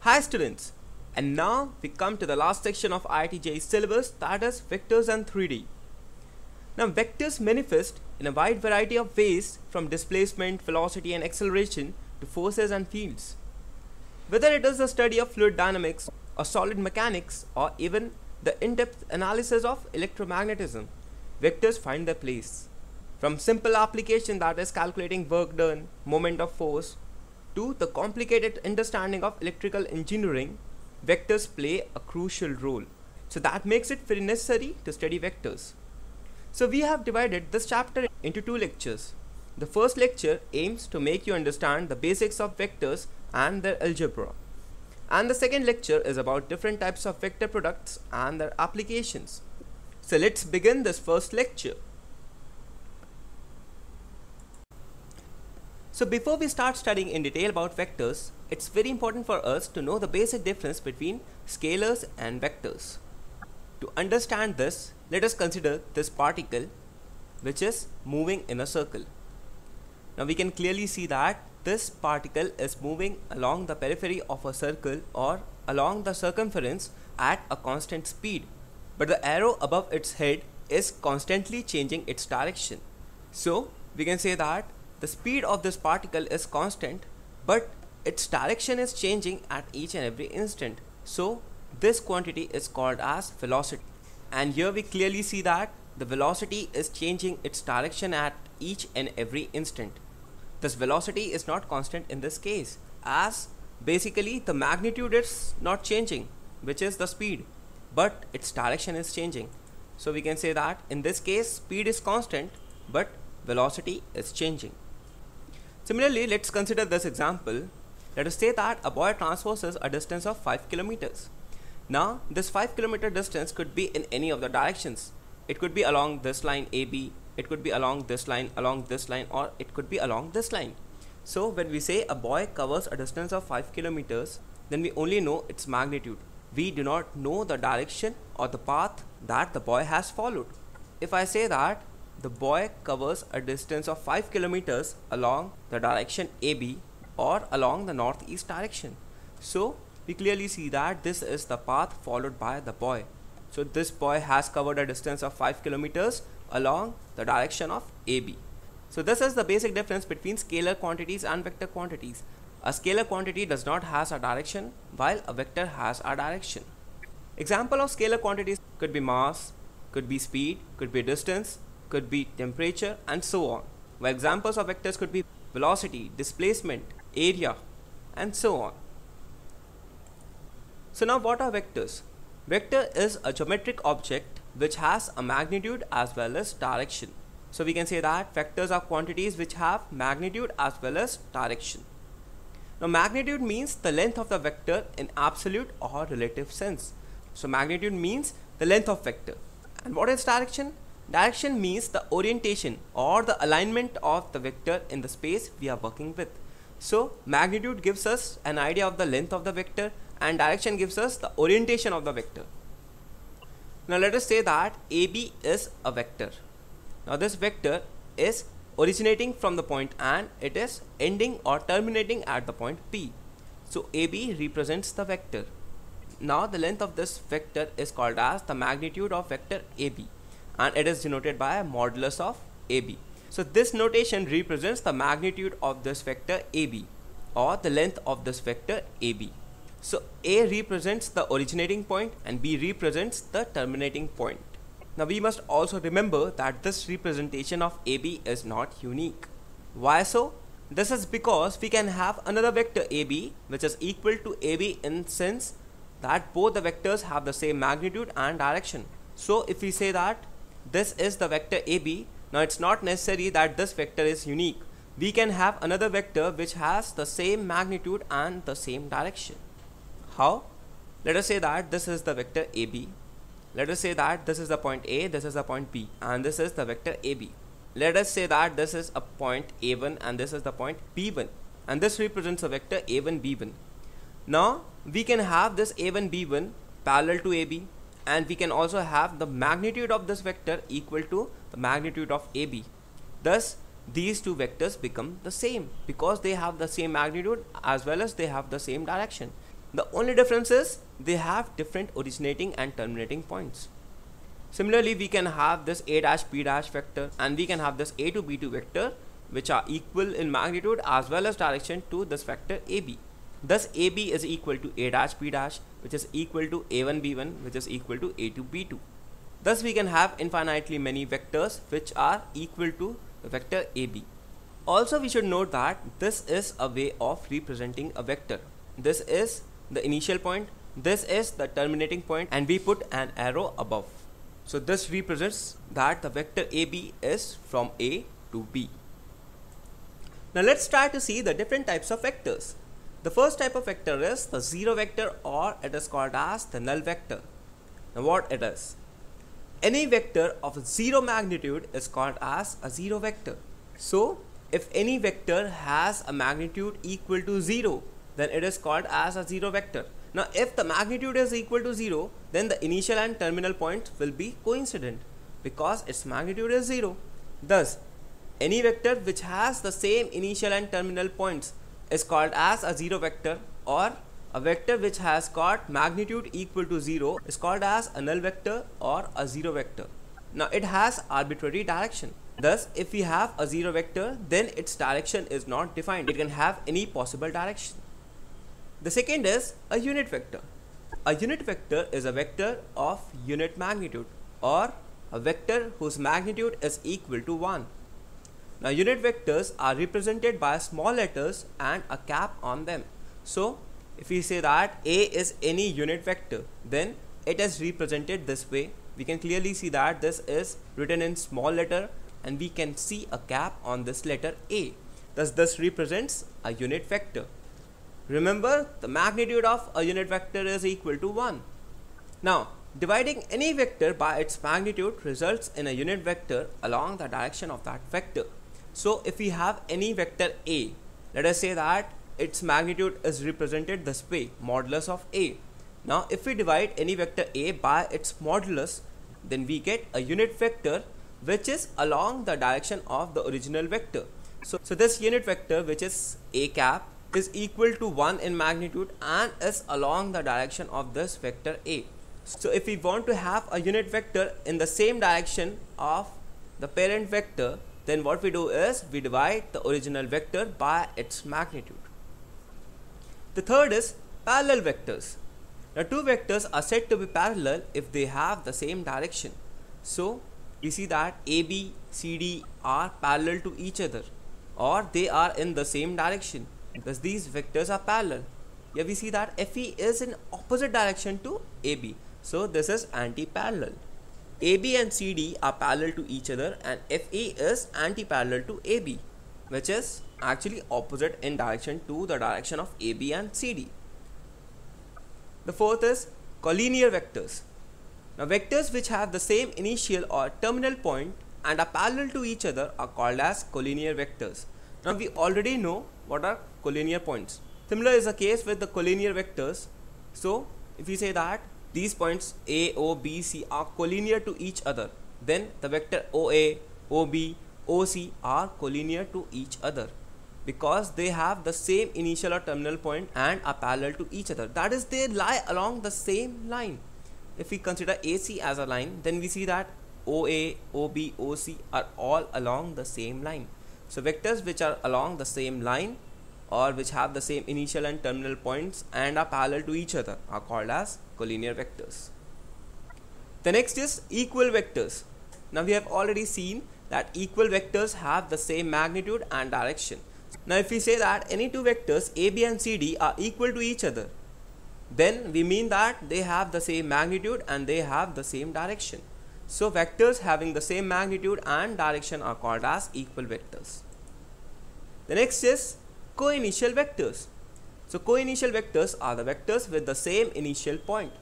Hi students, and now we come to the last section of IIT JEE syllabus, that is vectors and 3D. Now vectors manifest in a wide variety of ways, from displacement, velocity and acceleration to forces and fields. Whether it is the study of fluid dynamics or solid mechanics or even the in-depth analysis of electromagnetism, vectors find their place. From simple application, that is calculating work done, moment of force, to the complicated understanding of electrical engineering, vectors play a crucial role. So that makes it very necessary to study vectors. So we have divided this chapter into two lectures. The first lecture aims to make you understand the basics of vectors and their algebra. And the second lecture is about different types of vector products and their applications. So let's begin this first lecture. So before we start studying in detail about vectors, it's very important for us to know the basic difference between scalars and vectors. To understand this, let us consider this particle which is moving in a circle. Now we can clearly see that this particle is moving along the periphery of a circle or along the circumference at a constant speed, but the arrow above its head is constantly changing its direction. So we can say that the speed of this particle is constant, but its direction is changing at each and every instant. So this quantity is called as velocity. And here we clearly see that the velocity is changing its direction at each and every instant. This velocity is not constant in this case, as basically the magnitude is not changing, which is the speed, but its direction is changing. So we can say that in this case speed is constant, but velocity is changing. Similarly, let's consider this example. Let us say that a boy traverses a distance of 5 kilometers. Now, this 5 kilometer distance could be in any of the directions. It could be along this line AB, it could be along this line, or it could be along this line. So, when we say a boy covers a distance of 5 kilometers, then we only know its magnitude. We do not know the direction or the path that the boy has followed. If I say that the boy covers a distance of 5 kilometers along the direction AB or along the northeast direction, so we clearly see that this is the path followed by the boy. So this boy has covered a distance of 5 kilometers along the direction of AB. So this is the basic difference between scalar quantities and vector quantities. A scalar quantity does not have a direction, while a vector has a direction. Example of scalar quantities could be mass, could be speed, could be distance, could be temperature, and so on. While examples of vectors could be velocity, displacement, area, and so on. So now what are vectors? Vector is a geometric object which has a magnitude as well as direction. So we can say that vectors are quantities which have magnitude as well as direction. Now magnitude means the length of the vector in absolute or relative sense. So magnitude means the length of vector. And what is direction? Direction means the orientation or the alignment of the vector in the space we are working with. So magnitude gives us an idea of the length of the vector, and direction gives us the orientation of the vector. Now let us say that AB is a vector. Now this vector is originating from the point and it is ending or terminating at the point P. So AB represents the vector. Now the length of this vector is called as the magnitude of vector AB, and it is denoted by a modulus of AB. So this notation represents the magnitude of this vector AB, or the length of this vector AB. So A represents the originating point and B represents the terminating point. Now we must also remember that this representation of AB is not unique. Why so? This is because we can have another vector AB which is equal to AB in sense that both the vectors have the same magnitude and direction. So if we say that this is the vector AB, now it's not necessary that this vector is unique. We can have another vector which has the same magnitude and the same direction. How? Let us say that this is the vector AB. Let us say that this is the point A, this is the point B, and this is the vector AB. Let us say that this is a point A1 and this is the point B1, and this represents a vector A1, B1. Now we can have this A1, B1 parallel to AB, and we can also have the magnitude of this vector equal to the magnitude of AB. Thus these two vectors become the same because they have the same magnitude as well as they have the same direction. The only difference is they have different originating and terminating points. Similarly, we can have this a dash b dash vector, and we can have this a to b2 vector, which are equal in magnitude as well as direction to this vector ab. Thus ab is equal to a dash b dash, which is equal to a1 b1, which is equal to a2 b2. Thus we can have infinitely many vectors which are equal to the vector ab. Also, we should note that this is a way of representing a vector. This is the initial point, this is the terminating point, and we put an arrow above. So this represents that the vector AB is from A to B. Now let's try to see the different types of vectors. The first type of vector is the zero vector, or it is called as the null vector. Now what it is? Any vector of zero magnitude is called as a zero vector. So if any vector has a magnitude equal to 0, then it is called as a zero vector. Now if the magnitude is equal to 0, then the initial and terminal points will be coincident because its magnitude is 0. Thus, any vector which has the same initial and terminal points is called as a zero vector, or a vector which has got magnitude equal to 0 is called as a null vector or a zero vector. Now it has arbitrary direction. Thus, if we have a zero vector, then its direction is not defined. It can have any possible direction. The second is a unit vector. A unit vector is a vector of unit magnitude, or a vector whose magnitude is equal to 1. Now unit vectors are represented by small letters and a cap on them. So if we say that A is any unit vector, then it is represented this way. We can clearly see that this is written in small letter, and we can see a cap on this letter A. Thus this represents a unit vector. Remember, the magnitude of a unit vector is equal to 1. Now, dividing any vector by its magnitude results in a unit vector along the direction of that vector. So, if we have any vector A, let us say that its magnitude is represented this way, modulus of A. Now, if we divide any vector A by its modulus, then we get a unit vector which is along the direction of the original vector. So this unit vector, which is A cap, is equal to 1 in magnitude and is along the direction of this vector A. So if we want to have a unit vector in the same direction of the parent vector, then what we do is we divide the original vector by its magnitude. The third is parallel vectors. Now two vectors are said to be parallel if they have the same direction. So we see that AB, CD are parallel to each other, or they are in the same direction. Thus these vectors are parallel. Here we see that FE is in opposite direction to AB. So this is anti-parallel. AB and CD are parallel to each other, and FE is anti-parallel to AB, which is actually opposite in direction to the direction of AB and CD. The fourth is collinear vectors. Now vectors which have the same initial or terminal point and are parallel to each other are called as collinear vectors. Now we already know what are collinear points. Similar is the case with the collinear vectors. So if we say that these points A, O, B, C are collinear to each other, then the vector OA, OB, OC are collinear to each other because they have the same initial or terminal point and are parallel to each other. That is, they lie along the same line. If we consider AC as a line, then we see that OA, OB, OC are all along the same line. So vectors which are along the same line or which have the same initial and terminal points and are parallel to each other are called as collinear vectors. The next is equal vectors. Now we have already seen that equal vectors have the same magnitude and direction. Now if we say that any two vectors AB and CD are equal to each other, then we mean that they have the same magnitude and they have the same direction. So vectors having the same magnitude and direction are called as equal vectors. The next is co-initial vectors. So co-initial vectors are the vectors with the same initial point.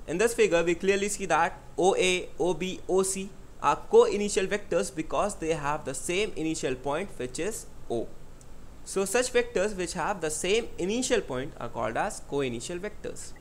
In this figure we clearly see that OA, OB, OC are co-initial vectors because they have the same initial point, which is O. So such vectors which have the same initial point are called as co-initial vectors.